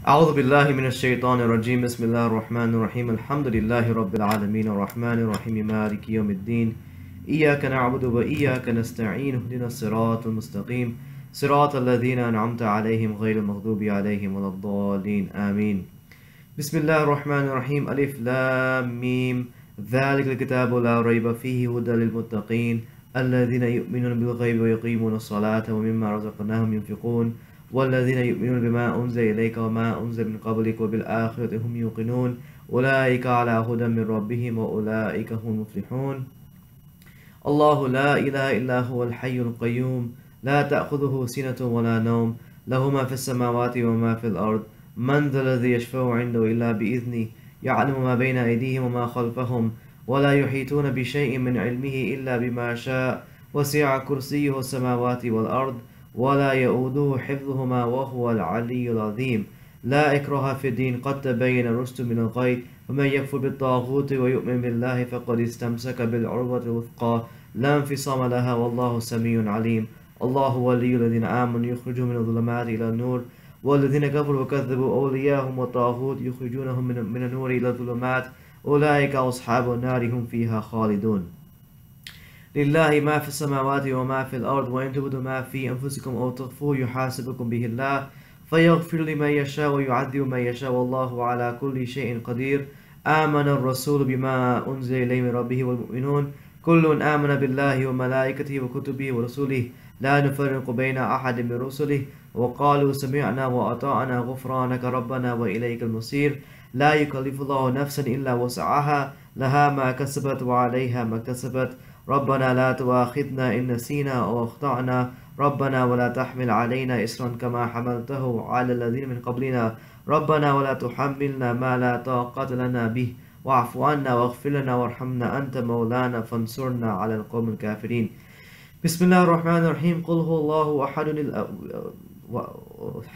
أعوذ بالله من الشيطان الرجيم بسم الله الرحمن الرحيم الحمد لله رب العالمين الرحمن الرحيم مالك يوم الدين إياك نعبد وإياك نستعين اهدنا الصراط المستقيم صراط الذين أنعمت عليهم غير المغضوب عليهم ولا الضالين آمين بسم الله الرحمن الرحيم ألف لام ميم ذلك الكتاب لا ريب فيه هدى للمتقين الذين يؤمنون بالغيب ويقيمون الصلاة ومما رزقناهم ينفقون والذين يؤمنون بما أنزل إليك وما أنزل من قبلك وبالآخرة هم يوقنون أولئك على هدى من ربهم وأولئك هم المفلحون الله لا إله إلا هو الحي القيوم لا تأخذه سنة ولا نوم له ما في السماوات وما في الأرض من ذا الذي يشفع عنده إلا بإذنه يعلم ما بين أيديهم وما خلفهم ولا يحيطون بشيء من علمه إلا بما شاء وسع كرسيه السماوات والأرض ولا يؤوده حفظهما وهو العلي العظيم لا إكراه في الدين قد تبين الرشد من الغي ومن يكفر بالطاغوت ويؤمن بالله فقد استمسك بالعروة الوثقى لا انفصام لها والله سميع عليم الله ولي الذين آمنوا يخرجهم من الظلمات إلى النور والذين كفروا وكذبوا أولياءهم والطاغوت يخرجونهم من النور إلى الظلمات أولئك أصحاب النار هم فيها خالدون لله ما في السماوات وما في الأرض وإن تبدوا ما في أنفسكم أو تخفوه يحاسبكم به الله فيغفر لمن يشاء ويعذب من يشاء والله على كل شيء قدير آمن الرسول بما أنزل إليه من ربه والمؤمنون كل آمن بالله وملائكته وكتبه ورسله لا نفرق بين أحد من رسله وقالوا سمعنا وأطعنا غفرانك ربنا وإليك المصير لا يكلف الله نفسا إلا وسعها لها ما كسبت وعليها ما اكتسبت ربنا لا تؤاخذنا إن نسينا أو أخطأنا ربنا ولا تحمل علينا إصرا كما حملته على الذين من قبلنا ربنا ولا تحملنا ما لا طاقة لنا به واعف عنا واغفر لنا وارحمنا أنت مولانا فانصرنا على القوم الكافرين بسم الله الرحمن الرحيم قل هو الله أحد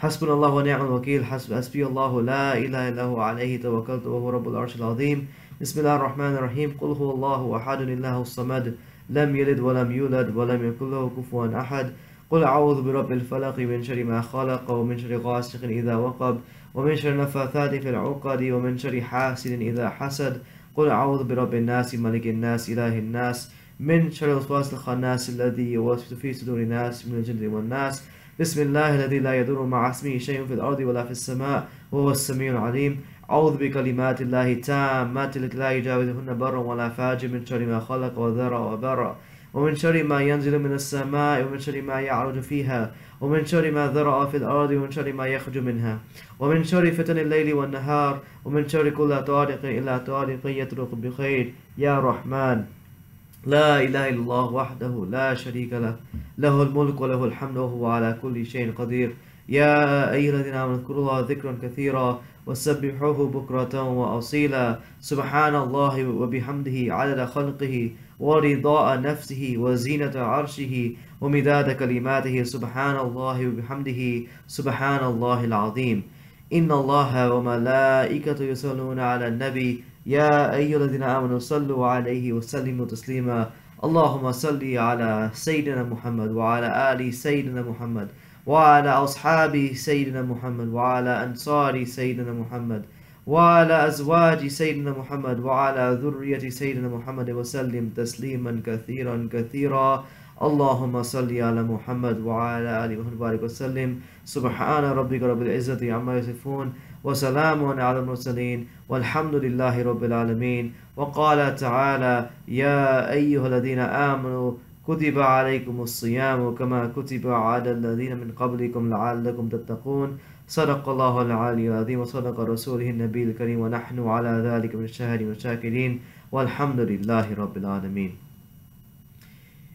حسبنا الله ونعم الوكيل حسبي الله لا إله إلا هو عليه توكلت وهو رب العرش العظيم بسم الله الرحمن الرحيم قل هو الله أحد الله الصمد لم يلد ولم يولد ولم يكن له كفوا أحد قل أعوذ برب الفلق من شر ما خلق ومن شر غاسق إذا وقب ومن شر النفاثات في العقد ومن شر حاسد إذا حسد قل أعوذ برب الناس ملك الناس إله الناس من شر الوسواس الخناس الذي يوسوس في صدور الناس من الجن والناس بسم الله الذي لا يضر مع اسمه شيء في الأرض ولا في السماء وهو السميع العليم أعوذ بكلمات الله التامات التي لا يجاوزهن بر ولا فاجر من شر ما خلق وذرى وبرأ ومن شر ما ينزل من السماء ومن شر ما يعرج فيها ومن شر ما ذرأ في الأرض ومن شر ما يخرج منها ومن شر فتن الليل والنهار ومن شر كل طارق إلا طارق يطرق بخير يا رحمن لا إله إلا الله وحده لا شريك له له الملك وله الحمد وهو على كل شيء قدير يا أيها الذين آمنوا اذكروا الله ذكرا كثيرا وسبحوه بكرة وأصيلا سبحان الله وبحمده عدد خلقه ورضاء نفسه وزينة عرشه ومداد كلماته سبحان الله وبحمده سبحان الله العظيم إن الله وملائكته يصلون على النبي يا أيها الذين آمنوا صلوا عليه وسلموا تسليما اللهم صل على سيدنا محمد وعلى آل سيدنا محمد وعلى أصحاب سيدنا محمد وعلى أنصار سيدنا محمد وعلى أزواج سيدنا محمد وعلى ذرية سيدنا محمد وسلم تسليما كثيرا كثيرا اللهم صل على محمد وعلى آله وصحبه وسلم سبحان ربك رب العزة عما يصفون وسلام على المرسلين والحمد لله رب العالمين وقال تعالى يا أيها الذين آمنوا كتب عليكم الصيام كما كتب على الذين من قبلكم لعلكم تتقون صدق الله العلي العظيم وصدق رسوله النبي الكريم ونحن على ذلك من الشاهدين والشاكرين والحمد لله رب العالمين.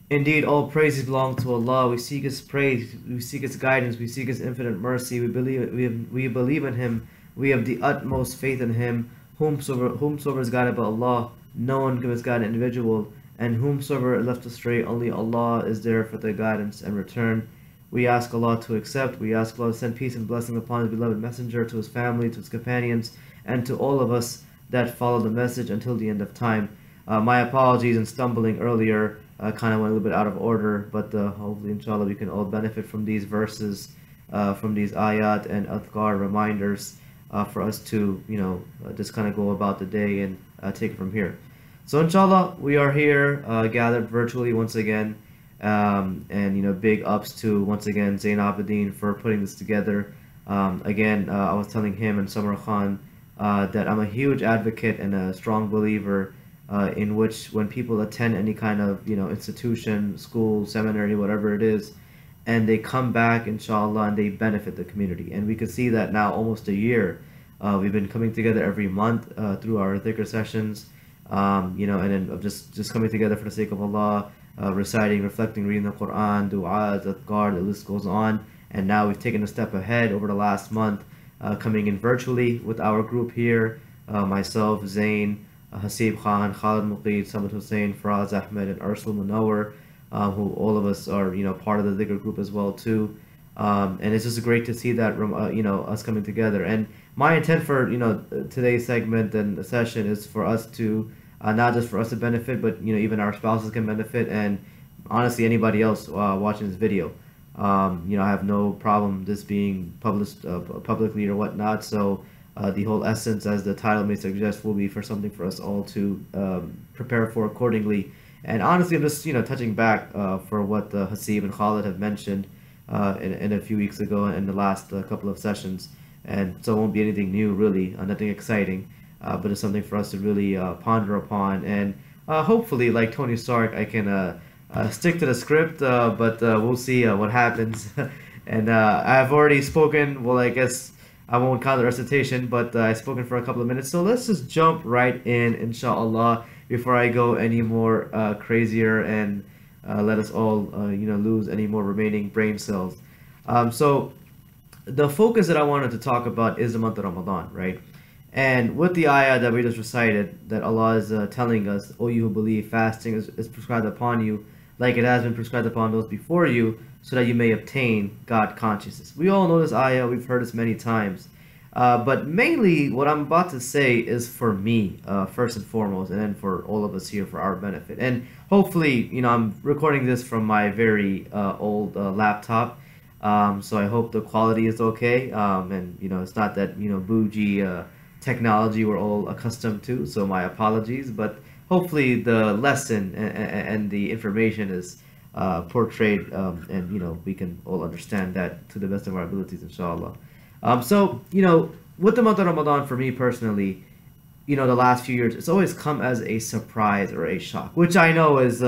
Indeed, all praises belong to Allah. We seek His praise, we seek His guidance, we seek His infinite mercy. We believe in Him. We have the utmost faith in Him. Whomsoever is guided by Allah, no one can misguide an individual, and whomsoever is left astray, only Allah is there for their guidance and return. We ask Allah to accept. We ask Allah to send peace and blessing upon His beloved messenger, to His family, to His companions, and to all of us that follow the message until the end of time. My apologies in stumbling earlier. Kind of went a little bit out of order, but hopefully inshallah we can all benefit from these verses, from these ayat and adhkar reminders for us to, just kind of go about the day and take it from here. So inshallah, we are here gathered virtually once again, and big ups to once again Zain Abidin for putting this together. Again, I was telling him and Samar Khan that I'm a huge advocate and a strong believer in which when people attend any kind of institution, school, seminary, whatever it is, and they come back inshallah and they benefit the community. And we could see that now almost a year. We've been coming together every month through our dhikr sessions, and then just coming together for the sake of Allah, reciting, reflecting, reading the Quran, du'as, adhkar, the list goes on. And now we've taken a step ahead over the last month, coming in virtually with our group here, myself, Zain, Hasib Khan, Khalid Muqeed, Samad Hussein, Faraz Ahmed, and Arsul Munawar, who all of us are part of the dhikr group as well too. And it's just great to see that us coming together. And my intent for today's segment and the session is for us to not just for us to benefit, but even our spouses can benefit, and honestly anybody else watching this video. I have no problem this being published publicly or whatnot. So the whole essence, as the title may suggest, will be for something for us all to prepare for accordingly. And honestly, I'm just touching back for what Hasib and Khalid have mentioned in a few weeks ago in the last couple of sessions, and so it won't be anything new really, nothing exciting, but it's something for us to really ponder upon, and hopefully, like Tony Stark, I can stick to the script, but we'll see what happens. And I've already spoken, well, I guess I won't count the recitation, but I've spoken for a couple of minutes, so let's just jump right in, inshallah, before I go any more crazier and let us all lose any more remaining brain cells. So the focus that I wanted to talk about is the month of Ramadan, right? And with the ayah that we just recited, that Allah is telling us, "O you who believe, fasting is prescribed upon you, like it has been prescribed upon those before you, so that you may obtain God consciousness." We all know this ayah, we've heard this many times. But mainly what I'm about to say is for me, first and foremost, and then for all of us here for our benefit. And hopefully, I'm recording this from my very old laptop, so I hope the quality is okay. And it's not that bougie technology we're all accustomed to, so my apologies. But hopefully the lesson and the information is portrayed, and we can all understand that to the best of our abilities, inshallah. So, with the month of Ramadan, for me personally, the last few years, it's always come as a surprise or a shock, which I know is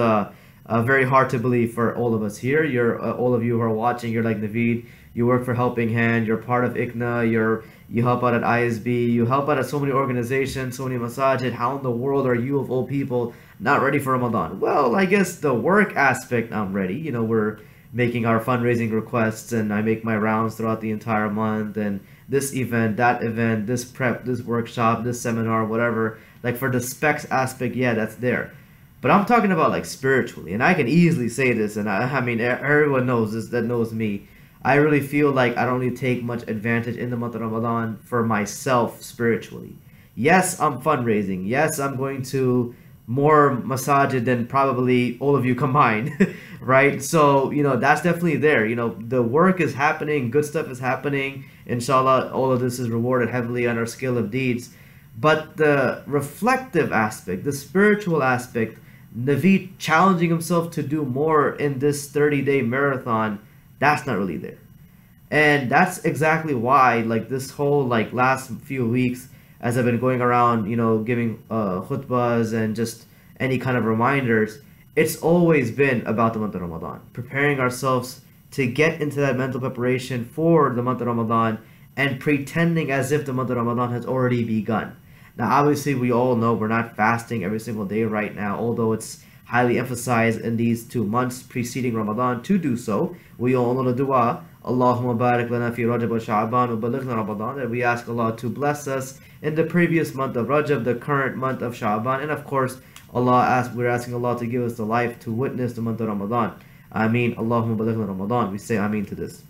very hard to believe for all of us here. All of you who are watching, you're like Naveed, you work for Helping Hand, you're part of ICNA, you help out at ISB, you help out at so many organizations, so many masajid. How in the world are you, of all people, not ready for Ramadan? Well, I guess the work aspect, I'm ready. We're making our fundraising requests, and I make my rounds throughout the entire month, and this event, that event, this prep, this workshop, this seminar, whatever. Like for the specs aspect, yeah, that's there. But I'm talking about like spiritually, and I can easily say this, and I mean everyone knows this that knows me. I really feel like I don't really take much advantage in the month of Ramadan for myself spiritually. Yes, I'm fundraising. Yes, I'm going to more masajid than probably all of you combined, right? So, that's definitely there. The work is happening, good stuff is happening. Inshallah, all of this is rewarded heavily on our scale of deeds. But the reflective aspect, the spiritual aspect, Naveed challenging himself to do more in this 30-day marathon, that's not really there. And that's exactly why, like, this whole, like, last few weeks, as I've been going around, giving khutbahs and just any kind of reminders, it's always been about the month of Ramadan. Preparing ourselves to get into that mental preparation for the month of Ramadan and pretending as if the month of Ramadan has already begun. Now, obviously, we all know we're not fasting every single day right now, although it's highly emphasized in these 2 months preceding Ramadan to do so. We all know the dua, Allahumma barik lana fi Rajab wa Sha'ban wa balighna Ramadan, that we ask Allah to bless us in the previous month of Rajab, the current month of Sha'ban, and of course, we're asking Allah to give us the life to witness the month of Ramadan. Ameen, Allahumma balighna Ramadan. We say Ameen to this.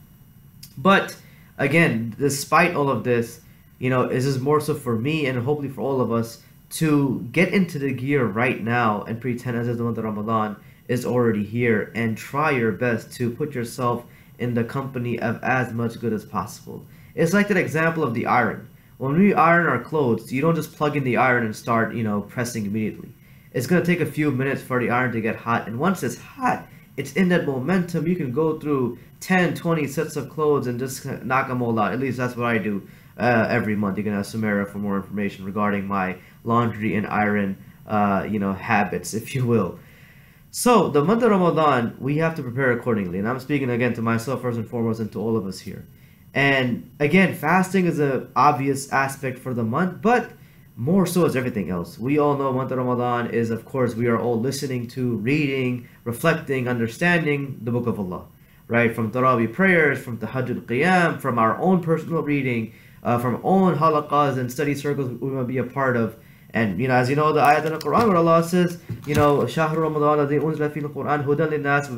But again, despite all of this, this is more so for me and hopefully for all of us to get into the gear right now and pretend as if the month of Ramadan is already here, and try your best to put yourself in the company of as much good as possible. It's like that example of the iron. When we iron our clothes, you don't just plug in the iron and start, pressing immediately. It's going to take a few minutes for the iron to get hot. And once it's hot, it's in that momentum. You can go through 10, 20 sets of clothes and just knock them all out. At least that's what I do every month. You can ask Sumera for more information regarding my laundry and iron, habits, if you will. So the month of Ramadan, we have to prepare accordingly. And I'm speaking again to myself first and foremost and to all of us here. And again, fasting is an obvious aspect for the month, but more so as everything else. We all know month of Ramadan is, of course, we are all listening to, reading, reflecting, understanding the Book of Allah, right? From Taraweeh prayers, from Tahajjud Qiyam, from our own personal reading, from own halaqas and study circles we might be a part of. And, as you know, the ayat in the Quran where Allah says, شهر رمضان الذي أنزل فيه القرآن هدى للناس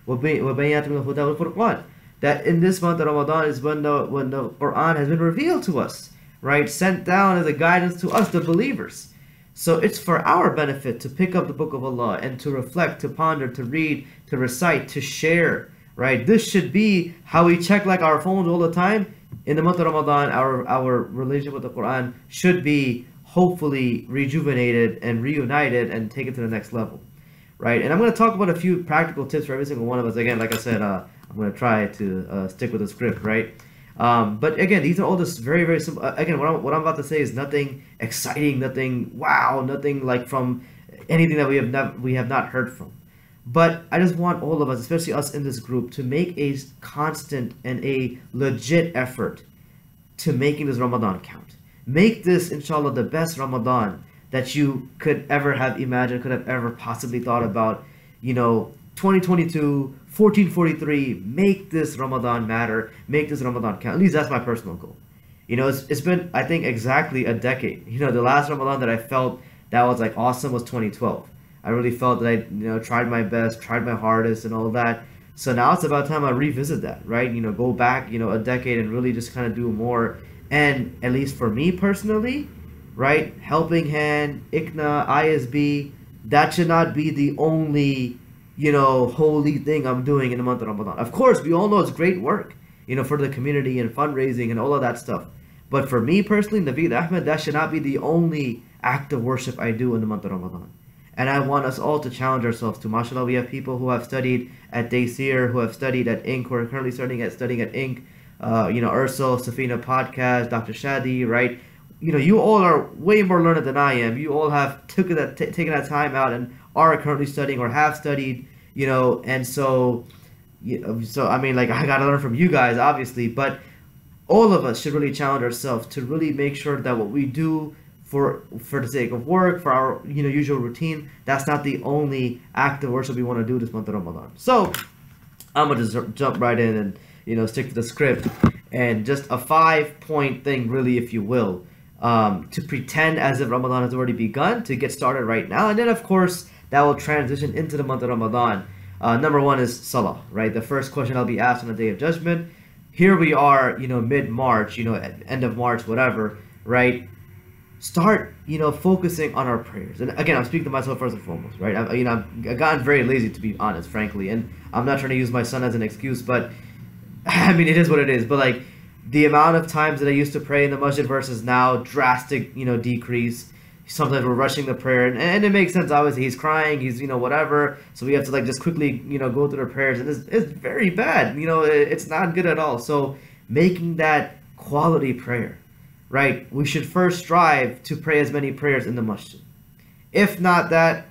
وبينات من الهدى والفرقان. That in this month of Ramadan is when the Quran has been revealed to us, right? Sent down as a guidance to us, the believers. So it's for our benefit to pick up the Book of Allah and to reflect, to ponder, to read, to recite, to share, right? This should be how we check like our phones all the time. In the month of Ramadan, our relationship with the Quran should be hopefully rejuvenated and reunited and take it to the next level, right? And I'm going to talk about a few practical tips for every single one of us. Again, like I said, I'm going to try to stick with the script, right? But again, these are all just very, very simple. Again, what I'm about to say is nothing exciting, nothing wow, nothing like from anything that we have not heard from. But I just want all of us, especially us in this group, to make a constant and a legit effort to making this Ramadan count. Make this, inshallah, the best Ramadan that you could ever have imagined, could have ever possibly thought about. 2022, 1443, make this Ramadan matter, make this Ramadan count. At least that's my personal goal. It's been, I think, exactly a decade. The last Ramadan that I felt that was like awesome was 2012. I really felt that I, tried my best, tried my hardest and all that. So now it's about time I revisit that, right? Go back, a decade and really just kind of do more. And at least for me personally, right, Helping Hand, ICNA, ISB, that should not be the only, holy thing I'm doing in the month of Ramadan. Of course, we all know it's great work, for the community and fundraising and all of that stuff. But for me personally, Naveed Ahmed, that should not be the only act of worship I do in the month of Ramadan. And I want us all to challenge ourselves to. MashaAllah, we have people who have studied at Daysir, who have studied at Inc., who are currently studying at Inc., Ursel, Safina Podcast, Dr. Shadi, right? You all are way more learned than I am. You all have taken that time out and are currently studying or have studied, and so I mean, like, I gotta learn from you guys, obviously, but all of us should really challenge ourselves to really make sure that what we do for the sake of work, for our usual routine, that's not the only act of worship we want to do this month of Ramadan. So I'm gonna just jump right in and stick to the script, and just a 5-point thing, really, if you will, to pretend as if Ramadan has already begun, to get started right now, and then of course that will transition into the month of Ramadan. Number one is Salah, right? The first question I'll be asked on the Day of Judgment. Here we are, mid-March, end of March, whatever, right? Start, focusing on our prayers. And again, I'm speaking to myself first and foremost, right? I've gotten very lazy, to be honest, frankly, and I'm not trying to use my son as an excuse, but I mean, it is what it is. But like, the amount of times that I used to pray in the masjid versus now, drastic, decrease. Sometimes we're rushing the prayer, and it makes sense. Obviously, he's crying, he's whatever, so we have to like just quickly go through the prayers, and it's very bad. It's not good at all. So making that quality prayer, right? We should first strive to pray as many prayers in the masjid. If not that,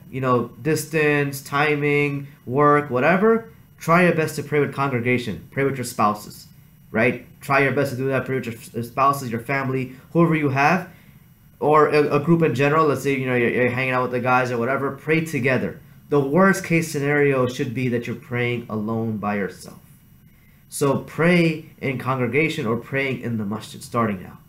distance, timing, work, whatever, try your best to pray with congregation. Pray with your spouses, right? Try your best to do that. Pray with your spouses, your family, whoever you have, or a group in general. Let's say you're hanging out with the guys or whatever. Pray together. The worst case scenario should be that you're praying alone by yourself. So pray in congregation or praying in the masjid starting now.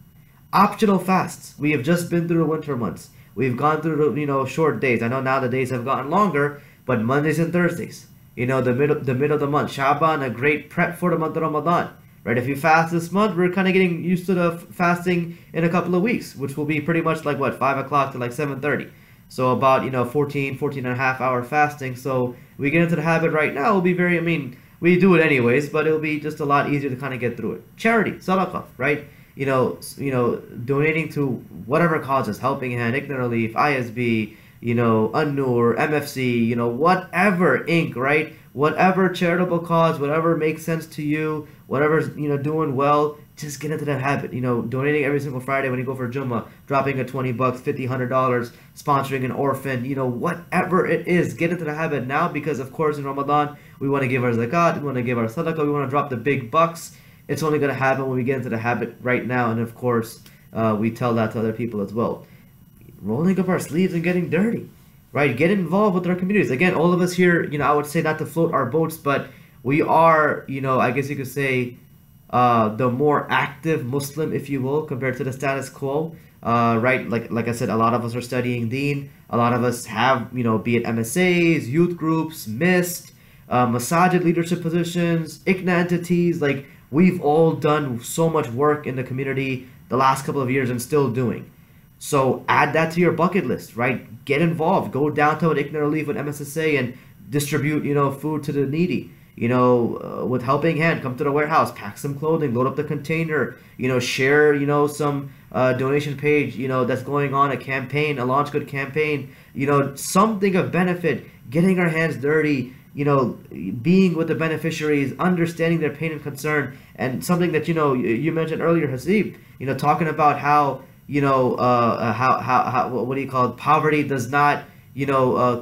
Optional fasts. We have just been through the winter months. We've gone through the short days. I know now the days have gotten longer, but Mondays and Thursdays. The middle of the month. Shaban, a great prep for the month of Ramadan. Right, if you fast this month, we're kind of getting used to the fasting in a couple of weeks, which will be pretty much like what, 5 o'clock to like 7:30. So about 14 and a half hour fasting. So we get into the habit right now. It'll be we do it anyways, but it'll be just a lot easier to kind of get through it. Charity, sadaqah, right? donating to whatever causes, Helping Hand, Ignite Relief, ISB, An-Nur, MFC, whatever Inc., right? Whatever charitable cause, whatever makes sense to you, whatever's, doing well, just get into that habit. Donating every single Friday when you go for Jummah, dropping a 20 bucks, $50, $100, sponsoring an orphan, whatever it is, get into the habit now, because of course in Ramadan, we want to give our zakat, we want to give our sadaqah, we want to drop the big bucks. It's only going to happen when we get into the habit right now, and of course, we tell that to other people as well. Rolling up our sleeves and getting dirty, right? Get involved with our communities. Again, all of us here, I would say not to float our boats, but we are, I guess you could say, the more active Muslim, if you will, compared to the status quo, right? Like I said, a lot of us are studying Deen. A lot of us have, be it MSAs, youth groups, MIST, Masajid leadership positions, ICNA entities. Like, we've all done so much work in the community the last couple of years and still doing. So add that to your bucket list, right? Get involved. Go downtown with Ignite Relief, with MSSA, and distribute, food to the needy. With Helping Hand, come to the warehouse, pack some clothing, load up the container, share, some donation page, that's going on, a campaign, a Launch Good campaign, something of benefit, getting our hands dirty, being with the beneficiaries, understanding their pain and concern, and something that, you mentioned earlier, Hasib, talking about how, how what do you call it? Poverty does not,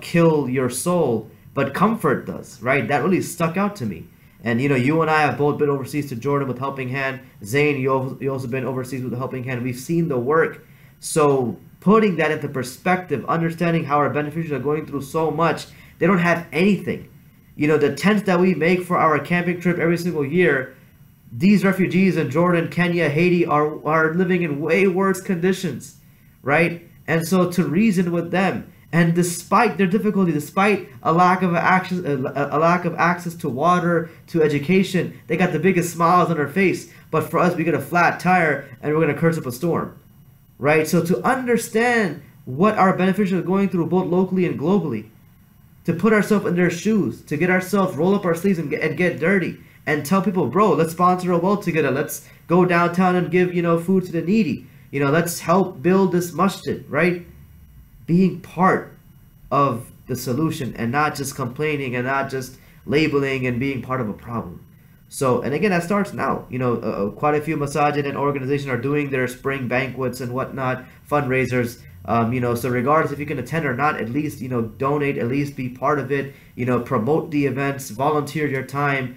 kill your soul, but comfort does, right? That really stuck out to me. And, you and I have both been overseas to Jordan with Helping Hand. Zayn, you also been overseas with Helping Hand. We've seen the work. So putting that into perspective, understanding how our beneficiaries are going through so much, they don't have anything. The tents that we make for our camping trip every single year, these refugees in Jordan, Kenya, Haiti are living in way worse conditions, right? And so to reason with them, and despite their difficulty, despite a lack of access to water, to education, they got the biggest smiles on their face. But for us, we get a flat tire and we're going to curse up a storm, right? So to understand what our beneficiaries are going through, both locally and globally, to put ourselves in their shoes, to get ourselves, roll up our sleeves and get dirty, and tell people, bro, let's sponsor a well together. Let's go downtown and give, food to the needy. Let's help build this masjid, right? Being part of the solution and not just complaining and not just labeling and being part of a problem. So, and again, that starts now. Quite a few masajid and organizations are doing their spring banquets and whatnot, fundraisers. So regardless if you can attend or not, at least, donate, at least be part of it, promote the events, volunteer your time,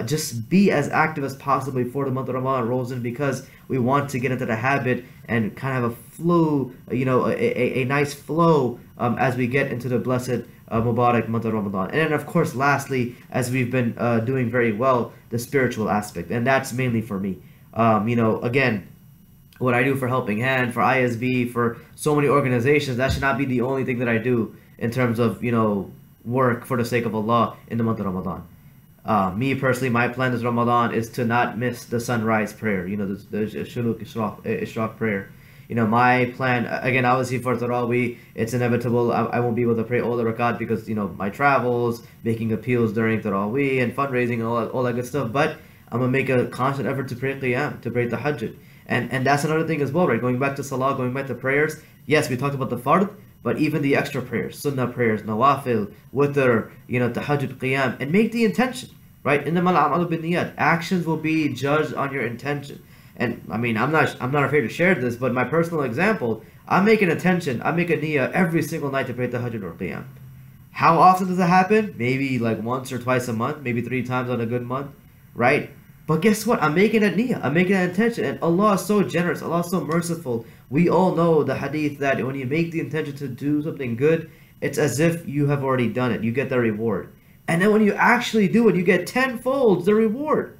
just be as active as possible before the month of Ramadan rolls in, because we want to get into the habit and kind of have a flow, a nice flow as we get into the blessed Mubarak month of Ramadan. And then of course, lastly, as we've been doing very well, the spiritual aspect, and that's mainly for me. Again, what I do for Helping Hand, for ISB, for so many organizations, that should not be the only thing that I do in terms of, work for the sake of Allah in the month of Ramadan. Me personally, my plan this Ramadan is to not miss the sunrise prayer, the Shuluk Ishraq prayer. My plan, again, obviously for Tarawih, it's inevitable. I won't be able to pray all the rakat because, my travels, making appeals during Tarawih and fundraising and all that good stuff. But I'm going to make a constant effort to pray Qiyam, to pray Tahajjud. And that's another thing as well, right? Going back to Salah, going back to prayers. Yes, we talked about the Fard, but even the extra prayers, Sunnah prayers, Nawafil, Witr, Tahajjud, Qiyam, and make the intention, right? Innamal a'malu binniyat. Actions will be judged on your intention. And I mean, I'm not afraid to share this, but my personal example, I make an intention, I make a niyyah every single night to pray Tahajjud or Qiyam. How often does it happen? Maybe like once or twice a month, maybe 3 times on a good month, right? But guess what? I'm making a niyyah, I'm making an intention, and Allah is so generous, Allah is so merciful. We all know the hadith that when you make the intention to do something good, it's as if you have already done it. You get the reward. And then when you actually do it, you get tenfold the reward.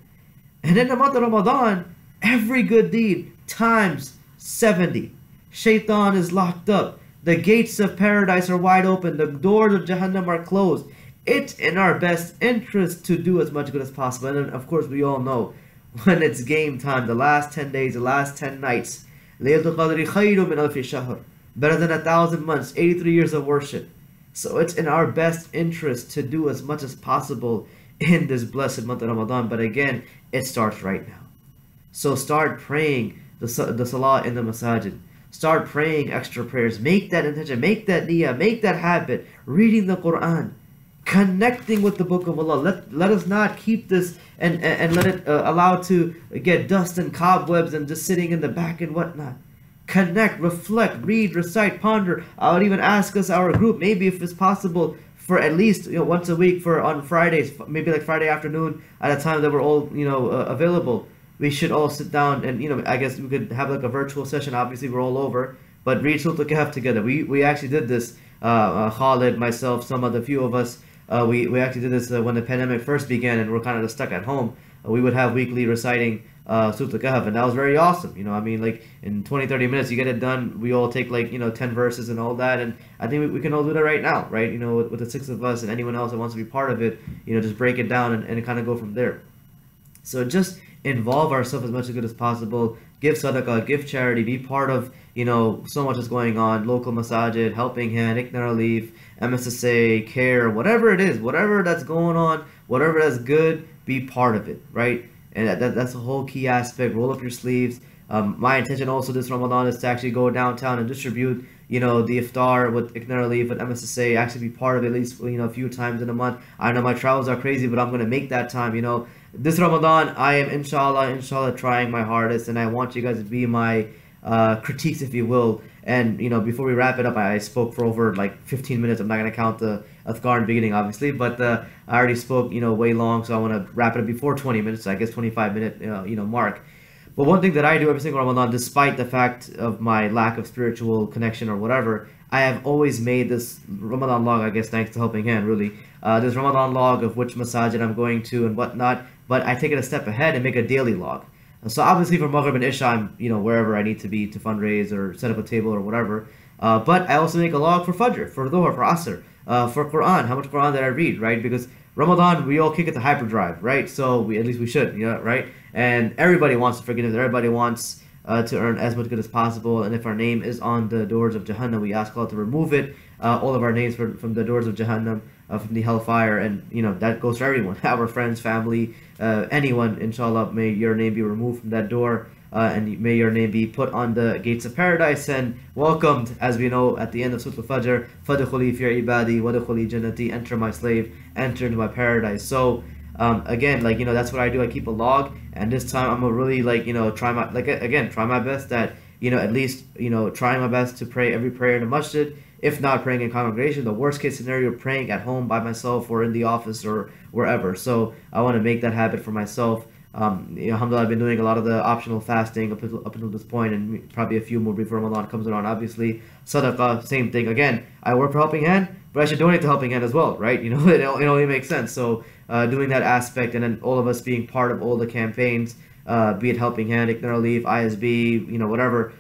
And in the month of Ramadan, every good deed times 70. Shaitan is locked up. The gates of paradise are wide open. The doors of Jahannam are closed. It's in our best interest to do as much good as possible. And then, of course, we all know when it's game time, the last 10 days, the last 10 nights, Laylatul Qadri khayru min alfi shahr, better than 1,000 months, 83 years of worship. So it's in our best interest to do as much as possible in this blessed month of Ramadan. But again, it starts right now. So start praying the salah in the masajid. Start praying extra prayers. Make that intention. Make that niyyah. Make that habit. Reading the Quran. Connecting with the Book of Allah. Let us not keep this and let it allow to get dust and cobwebs and just sitting in the back and whatnot. Connect, reflect, read, recite, ponder. I would even ask us, our group, maybe if it's possible, for at least once a week on Fridays, maybe like Friday afternoon at a time that we're all available. We should all sit down and I guess we could have like a virtual session. Obviously we're all over, but read Surah Al-Kahf together. We actually did this. Khalid, myself, some of the few of us. We actually did this when the pandemic first began and we're kind of just stuck at home. We would have weekly reciting Surah Al-Kahf, and that was very awesome. I mean, like in 20-30 minutes you get it done. We all take like 10 verses and all that, and I think we can all do that right now, right? With the 6 of us and anyone else that wants to be part of it, just break it down and kind of go from there. So just involve ourselves as much as good as possible. Give sadaqah, give charity, be part of so much is going on. Local masajid, helping hand, Iqna Relief, MSSA, care, whatever it is, whatever that's going on, whatever that's good, be part of it, right? And that's a whole key aspect. Roll up your sleeves. My intention also this Ramadan is to actually go downtown and distribute the iftar with Iqna Relief, with MSSA, actually be part of it at least a few times in a month. I know my travels are crazy, but I'm going to make that time. This Ramadan I am inshallah trying my hardest, and I want you guys to be my critiques, if you will. And before we wrap it up, I spoke for over like 15 minutes. I'm not going to count the adhkar in the beginning, obviously, but I already spoke way long, so I want to wrap it up before 20 minutes, so I guess 25-minute mark. But one thing that I do every single Ramadan, despite the fact of my lack of spiritual connection or whatever, I have always made this Ramadan log, I guess thanks to Helping Hand, really, this Ramadan log of which masajid I'm going to and whatnot, but I take it a step ahead and make a daily log. So obviously for Maghrib and Isha, I'm wherever I need to be to fundraise or set up a table or whatever. But I also make a log for Fajr, for Dhuhr, for Asr, for Quran. How much Quran did I read, right? Because Ramadan, we all kick at the hyperdrive, right? So at least we should, right? And everybody wants forgiveness. Everybody wants to earn as much good as possible. And if our name is on the doors of Jahannam, we ask Allah to remove it. All of our names from the doors of Jahannam, from the hellfire, and that goes for everyone, our friends, family, anyone. Inshallah, may your name be removed from that door, and may your name be put on the gates of paradise and welcomed, as we know at the end of Surah Al-Fajr, فَدْخُلِي فِي عِبَادِي وَدْخُلِي جَنَّتِي, enter my slave, enter into my paradise. So again, that's what I do. I keep a log, and this time I'm gonna really try my best at at least trying my best to pray every prayer in the masjid. If not praying in congregation, the worst case scenario, praying at home by myself or in the office or wherever. So I want to make that habit for myself. Alhamdulillah, I've been doing a lot of the optional fasting up until this point, and probably a few more before Ramadan comes around. Obviously, sadaqah, same thing. Again, I work for Helping Hand, but I should donate to Helping Hand as well, right? It only makes sense. So doing that aspect, and then all of us being part of all the campaigns, be it Helping Hand, Iqna Relief, ISB, whatever.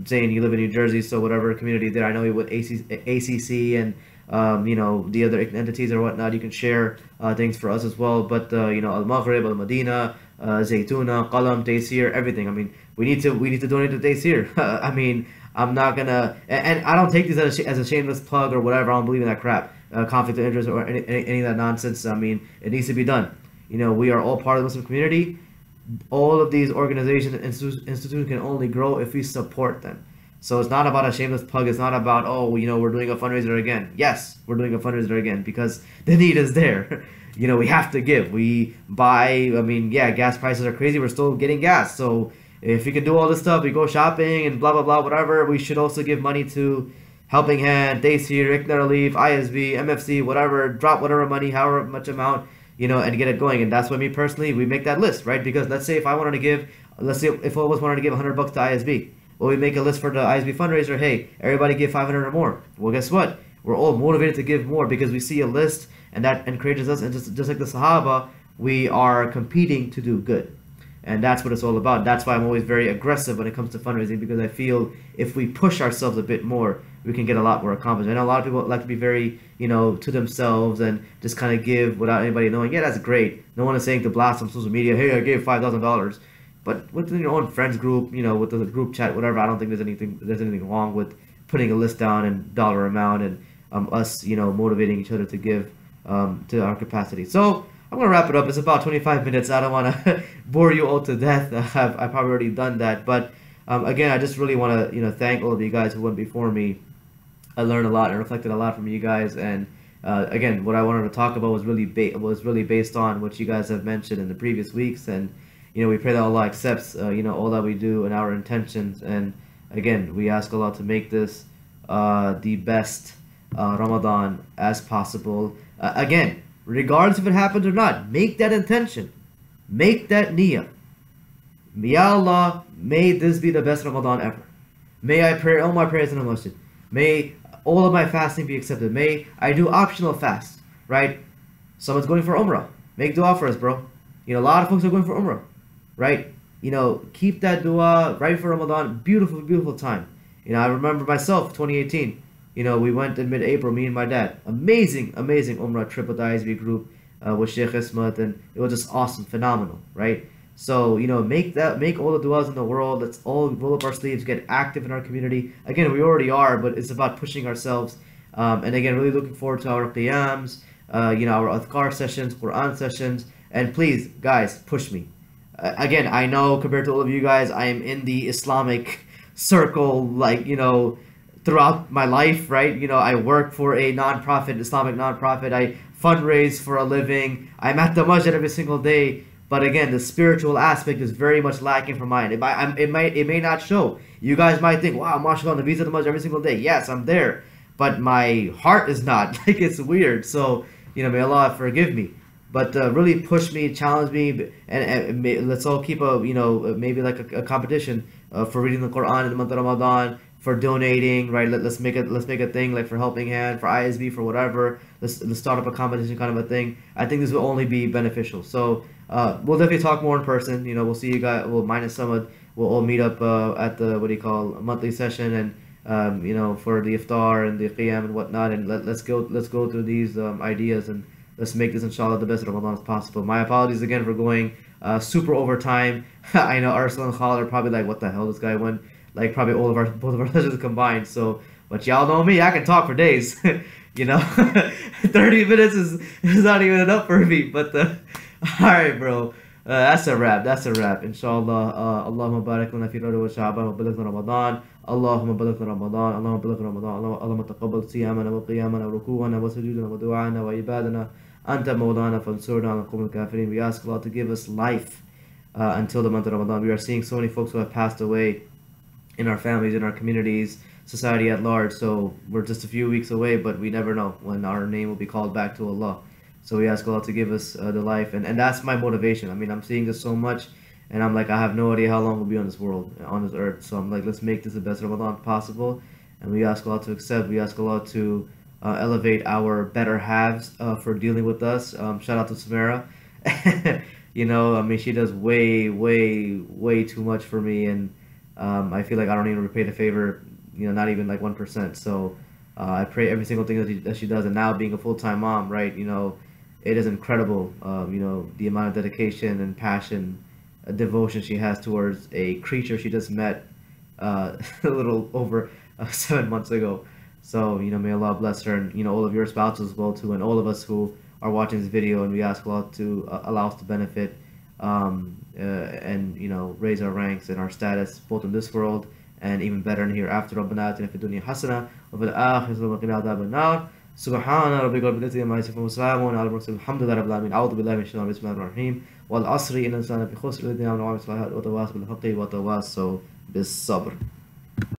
Saying you live in New Jersey, so whatever community there, I know you with ACC and the other entities or whatnot, you can share things for us as well. But Al-Maghrib, Al-Madina, Zaytuna, Qalam, Taysir, everything. I mean, we need to donate to Taysir. I mean, I'm not gonna, and I don't take this as a shameless plug or whatever. I don't believe in that crap, conflict of interest or any of that nonsense. I mean, it needs to be done. We are all part of the Muslim community. All of these organizations and institutions can only grow if we support them. So it's not about a shameless plug. It's not about, we're doing a fundraiser again. Yes, we're doing a fundraiser again because the need is there. We have to give. We buy, gas prices are crazy. We're still getting gas. So if we can do all this stuff, we go shopping and blah, blah, blah, whatever. We should also give money to Helping Hand, Taysir, Iqna Relief, ISB, MFC, whatever. Drop whatever money, however much amount, and get it going. And that's why me personally, we make that list, right? Because let's say if I wanted to give, if all of us wanted to give $100 to ISB, well, we make a list for the ISB fundraiser. Hey, everybody give 500 or more. Well, guess what? We're all motivated to give more because we see a list, and that encourages us. And just like the Sahaba, we are competing to do good. And that's what it's all about. That's why I'm always very aggressive when it comes to fundraising, because I feel if we push ourselves a bit more, we can get a lot more accomplished. I know a lot of people like to be very, to themselves and just kind of give without anybody knowing. Yeah, that's great. No one is saying to blast on social media, hey, I gave $5,000. But within your own friends group, with the group chat, whatever, I don't think there's anything wrong with putting a list down and dollar amount and us, motivating each other to give to our capacity. So I'm gonna wrap it up. It's about 25 minutes. I don't want to bore you all to death. I've probably already done that, but Again, I just really want to thank all of you guys who went before me. I learned a lot and reflected a lot from you guys. And again, what I wanted to talk about was really based on what you guys have mentioned in the previous weeks. And we pray that Allah accepts all that we do and our intentions. And again, we ask Allah to make this the best Ramadan as possible. Again, regardless if it happens or not, make that intention, make that niyyah. Ya Allah, may this be the best Ramadan ever. May I pray all my prayers in the masjid. May all of my fasting be accepted. May I do optional fast, right? Someone's going for Umrah. Make dua for us, bro. A lot of folks are going for Umrah, right? Keep that dua right for Ramadan. Beautiful, beautiful time. I remember myself, 2018. We went in mid-April, me and my dad. Amazing, amazing Umrah trip with the ISB group with Sheikh Ismat, and it was just awesome, phenomenal, right? So, make all the du'as in the world. Let's all roll up our sleeves, get active in our community. Again, we already are, but it's about pushing ourselves. And again, really looking forward to our qiyams, our adhkar sessions, Quran sessions. And please, guys, push me. Again, I know compared to all of you guys, I am in the Islamic circle, throughout my life, right? I work for a non-profit, Islamic non-profit. I fundraise for a living. I'm at the masjid every single day. But again, the spiritual aspect is very much lacking from mine. It may not show. You guys might think, wow, mashallah, on the visa to masjid every single day. Yes, I'm there. But my heart is not. It's weird. So, may Allah forgive me. But really push me, challenge me, and let's all keep maybe like a competition for reading the Quran in the month of Ramadan, for donating, right? Let's make a thing, like for Helping Hand, for ISB, for whatever. Let's start up a competition kind of a thing. I think this will only be beneficial. So we'll definitely talk more in person. We'll see you guys. Well, minus Samad, we'll all meet up at the monthly session, and for the iftar and the qiyam and whatnot. And let's go through these ideas, and let's make this inshallah the best Ramadan as possible. My apologies again for going super over time. I know Arsenal and Khalid are probably like, what the hell, this guy went like probably both of our sessions combined. So, but y'all know me, I can talk for days. 30 minutes is not even enough for me. But alright, bro. That's a wrap. Inshallah. Allahumma barik lana fi Rajab wa Sha'ban wa balighna Ramadan. Allahumma balighna Ramadan. Allahumma balighna Ramadan. Allahumma taqabbal siyamana wa qiyamana wa ruku'ana wa sujudana wa du'ana wa ibadana. Anta mawlana fansurna ala qawmil kafirin. We ask Allah to give us life until the month of Ramadan. We are seeing so many folks who have passed away in our families, in our communities, society at large. So we're just a few weeks away, but we never know when our name will be called back to Allah. So we ask Allah to give us the life, and that's my motivation. I mean, I'm seeing this so much, and I'm like, I have no idea how long we'll be on this world, on this earth. So I'm like, let's make this the best Ramadan possible, and we ask Allah to accept. We ask Allah to elevate our better halves for dealing with us. Shout out to Samara. I mean, she does way, way, way too much for me, and I feel like I don't even repay the favor, not even like 1%. So I pray every single thing that she does, and now being a full-time mom, right, it is incredible, the amount of dedication and passion, devotion she has towards a creature she just met a little over 7 months ago. So, may Allah bless her, and, all of your spouses as well, too, and all of us who are watching this video, and we ask Allah to allow us to benefit and raise our ranks and our status both in this world and even better in hereafter. ربنا آتنا في الدنيا حسنة وفي الآخرة حسنة وقنا عذاب النار. سبحان ربك رب العزة عما يصفون وسلام على المرسلين الحمد لله رب العالمين. أعوذ بالله من الشيطان الرجيم. بسم الله الرحمن الرحيم. والعصر إن الإنسان لفي خسر إلا الذين آمنوا وعملوا الصالحات وتواصوا بالحق وتواصوا بالصبر.